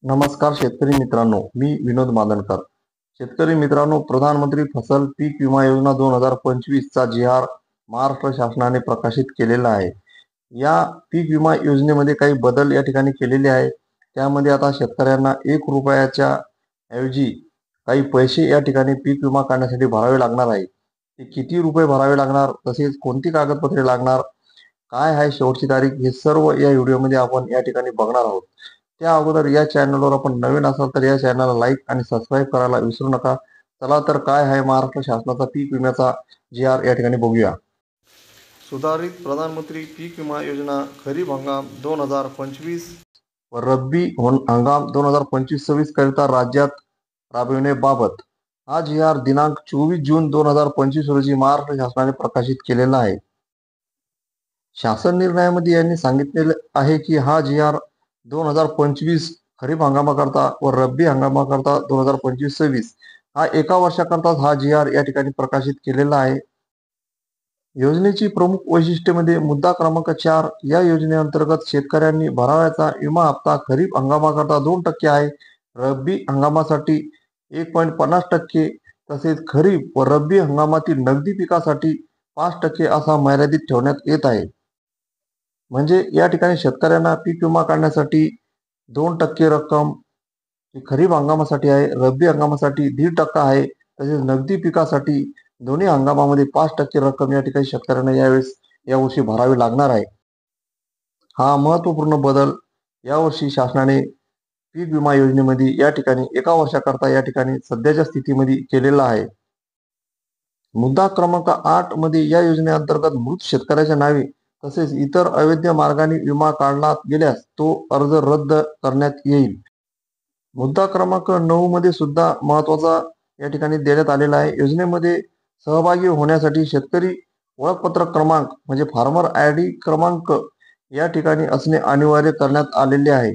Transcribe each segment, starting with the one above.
नमस्कार शेतकरी मित्रांनो, मी विनोद मादनकर. शेतकरी मित्रांनो, प्रधानमंत्री फसल पीक विमा योजना 2025 चा जी.आर. महाराष्ट्र शासनाने प्रकाशित केलेला आहे. या पीक विमा योजनेमध्ये काही बदल या ठिकाणी केलेले आहे. त्यामध्ये आता शेतकऱ्यांना ₹1 ऐवजी काही पैसे या ठिकाणी पीक विमा काढण्यासाठी भरावे लागणार आहे. ते किती रुपये भरावे लागणार, तसेच कोणती कागदपत्रे लागणार, काय आहे शेवटची तारीख, हे सर्व या व्हिडिओमध्ये आपण या ठिकाणी बघणार आहोत. त्या अगोदर या चॅनलवर आपण नवीन असाल तर या चॅनलला लाईक आणि सबस्क्राईब करायला विसरू नका. चला तर काय आहे महाराष्ट्र शासनाचा पीक विम्याचा जी.आर. या ठिकाणी बघूया. सुधारित प्रधानमंत्री पीक विमा योजना खरीप हंगाम 2025 व रब्बी हंगाम 2025-26 करिता राज्यात राबविण्याबाबत हा जी.आर. दिनांक 24 जून 2025 रोजी महाराष्ट्र शासनाने प्रकाशित केलेला आहे. शासन निर्णयामध्ये यांनी सांगितलेले आहे की हा जी.आर. 2025 खरीप हंगामाकरता व रब्बी हंगामाकरता 2025-26 हा एका वर्षाकरताच हा जी.आर. या ठिकाणी प्रकाशित केलेला आहे. योजनेची प्रमुख वैशिष्ट्ये मुद्दा क्रमांक 4, या योजनेअंतर्गत शेतकऱ्यांनी भरावयाचा विमा हप्ता खरीप हंगामाकरता 2% आहे, रब्बी हंगामासाठी 1.50% तसेच खरीप व रब्बी हंगामातील नगदी पिकासाठी 5% असा मर्यादित ठेवण्यात येत आहे. म्हणजे या ठिकाणी शेतकऱ्यांना पीक विमा काढण्यासाठी 2% रक्कम खरीप हंगामासाठी आहे, रब्बी हंगामासाठी 1.5% आहे, तसेच नगदी पिकासाठी दोन्ही हंगामामध्ये 5% रक्कम या ठिकाणी शेतकऱ्यांना यावर्षी भरावी लागणार आहे. हा महत्वपूर्ण बदल यावर्षी शासनाने पीक विमा योजनेमध्ये या ठिकाणी एका वर्षाकरता या ठिकाणी सध्याच्या स्थितीमध्ये केलेला आहे. मुद्दा क्रमांक 8 मध्ये या योजनेअंतर्गत मृत शेतकऱ्याच्या नावे तसेच इतर अवैध मार्गाने विमा काढला गेल्यास तो अर्ज रद्द करण्यात येईल. मुद्दा क्रमांक 9 मध्ये सुद्धा महत्वाचा या ठिकाणी देण्यात आलेला आहे. योजनेमध्ये सहभागी होण्यासाठी शेतकरी ओळखपत्र क्रमांक म्हणजे फार्मर आयडी क्रमांक या ठिकाणी असणे अनिवार्य करण्यात आलेले आहे.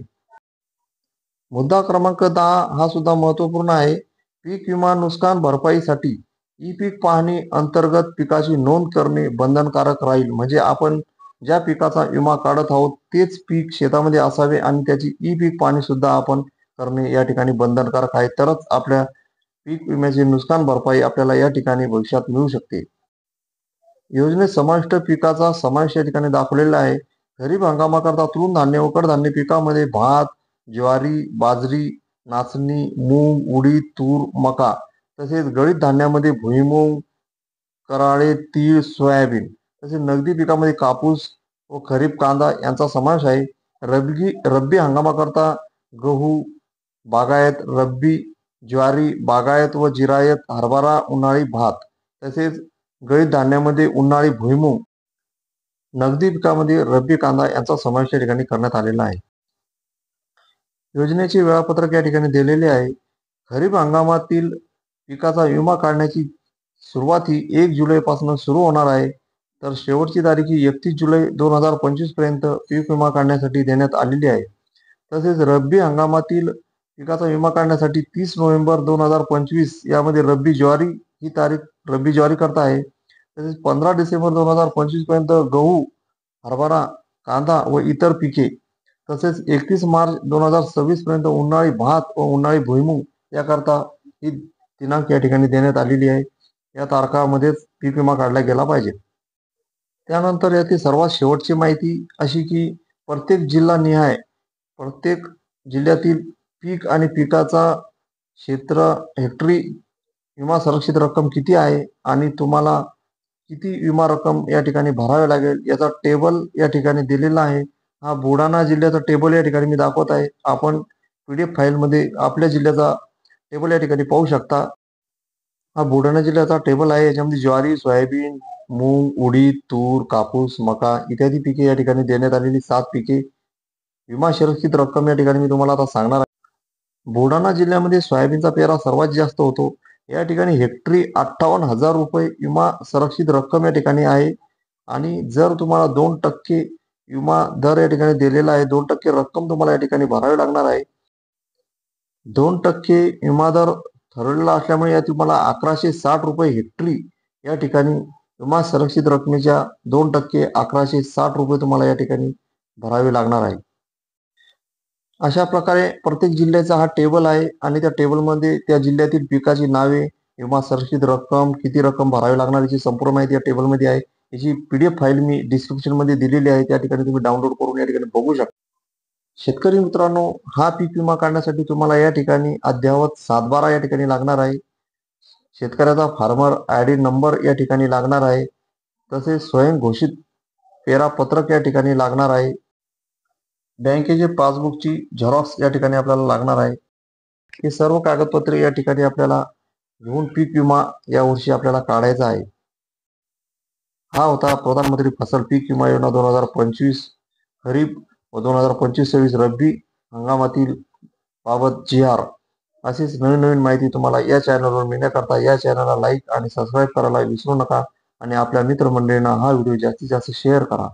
मुद्दा क्रमांक 10 हा सुद्धा महत्वपूर्ण आहे. पीक विमा नुकसान भरपाईसाठी ई पीक पाहणी अंतर्गत पिकाची नोंद करणे बंधनकारक राहील. म्हणजे आपण ज्या पिकाचा विमा काढत आहोत तेच पीक शेतामध्ये असावे आणि त्याची ई पीक पाहणी सुद्धा आपण करणे या ठिकाणी बंधनकारक आहे. तरच आपल्या पीक विम्याची नुकसान भरपाई आपल्याला या ठिकाणी भविष्यात मिळू शकते. योजनेत समाविष्ट पिकाचा समावेश या ठिकाणी दाखवलेला आहे. खरीप हंगामाकरता तृणधान्य व कडधान्य पिकामध्ये भात, ज्वारी, बाजरी, नाचणी, मूग, उडीद, तूर, मका तसेच गळीत धान्यामध्ये भुईमूग, कराळे, तीळ, सोयाबीन तसेच नगदी पिकामध्ये कापूस व खरीप कांदा यांचा समावेश आहे. रब्बी हंगामाकरता गहू, बागायत, रब्बी ज्वारी, बागायत व जिरायत, हरभरा, उन्हाळी भात तसेच गळीत धान्यामध्ये उन्हाळी भुईमूग, नगदी पिकामध्ये रब्बी कांदा यांचा समावेश या ठिकाणी करण्यात आलेला आहे. योजनेचे वेळापत्रक या ठिकाणी दिलेले आहे. खरीप हंगामातील पिकाचा विमा काढण्याची सुरुवात ही 1 जुलैपासून सुरू होणार आहे. तर शेवटची तारीख ही 31 जुलै 2025 पर्यंत पीक विमा काढण्यासाठी देण्यात आलेली आहे. तसेच रब्बी हंगामातील पिकाचा विमा काढण्यासाठी 30 नोव्हेंबर 2025 यामध्ये रब्बी ज्वारी ही तारीख रब्बी ज्वारी करता आहे. तसेच 15 डिसेंबर 2025 पर्यंत गहू, हरभरा, कांदा व इतर पिके तसेच 31 मार्च 2026 पर्यंत उन्हाळी भात व उन्हाळी भुईमूग याकरता ही दिनांक या ठिकाणी देण्यात आलेली आहे. या तारखामध्येच पीक विमा काढला गेला पाहिजे. त्यानंतर याची सर्वात शेवटची माहिती अशी की प्रत्येक जिल्हानिहाय प्रत्येक जिल्ह्यातील पीक आणि पिकाचा क्षेत्र हेक्टरी विमा संरक्षित रक्कम किती आहे आणि तुम्हाला किती विमा रक्कम या ठिकाणी भरावे लागेल याचा टेबल या ठिकाणी दिलेला आहे. हा बुलढाणा जिल्ह्याचा टेबल या ठिकाणी मी दाखवत आहे. आपण PDF फाईलमध्ये आपल्या जिल्ह्याचा टेबल या ठिकाणी पाहू शकता. हा बुलढाणा जिल्ह्याचा टेबल आहे. याच्यामध्ये ज्वारी, सोयाबीन, मूग, उडीद, तूर, कापूस, मका इत्यादी पिके या ठिकाणी देण्यात आलेली 7 पिके विमा संरक्षित रक्कम या ठिकाणी मी तुम्हाला आता सांगणार आहे. बुलढाणा जिल्ह्यामध्ये सोयाबीनचा पेरा सर्वात जास्त होतो. या ठिकाणी हेक्टरी 58,000 रुपये विमा संरक्षित रक्कम या ठिकाणी आहे. आणि जर तुम्हाला 2% विमा दर या ठिकाणी दिलेला आहे, 2% रक्कम तुम्हाला या ठिकाणी भरावी लागणार आहे. 2% विमा दर ठरवलेला असल्यामुळे या तुम्हाला 1160 रुपये हेक्टरी या ठिकाणी विमा संरक्षित रकमेच्या 2% 1160 रुपये तुम्हाला या ठिकाणी भरावे लागणार आहे. अशा प्रकारे प्रत्येक जिल्ह्याचा हा टेबल आहे आणि त्या टेबलमध्ये त्या जिल्ह्यातील पिकाची नावे, विमा संरक्षित रक्कम, किती रक्कम भरावी लागणार याची संपूर्ण माहिती या टेबलमध्ये आहे. याची PDF फाईल मी डिस्क्रिप्शनमध्ये दिलेली आहे. त्या ठिकाणी तुम्ही डाउनलोड करून या ठिकाणी बघू शकता. शेतकरी मित्रांनो, हा पीक विमा काढण्यासाठी तुम्हाला या ठिकाणी अद्ययावत 712 या ठिकाणी लागणार आहे. शेतकऱ्याचा फार्मर ID नंबर या ठिकाणी लागणार आहे. तसेच स्वयं घोषित पेरापत्रक या ठिकाणी लागणार आहे. बँकेचे पासबुकची झेरॉक्स या ठिकाणी आपल्याला लागणार आहे. हे सर्व कागदपत्रे या ठिकाणी आपल्याला घेऊन पीक विमा यावर्षी आपल्याला काढायचा आहे. हा होता प्रधानमंत्री फसल पीक विमा योजना 2025 खरीप व 2025-26 रब्बी हंगामातील बाबत GR. अशीच नवीन माहिती तुम्हाला या चॅनलवर मिळण्याकरता या चॅनलला लाईक आणि सबस्क्राईब करायला विसरू नका आणि आपल्या मित्रमंडळींना हा व्हिडिओ जास्तीत जास्त शेअर करा.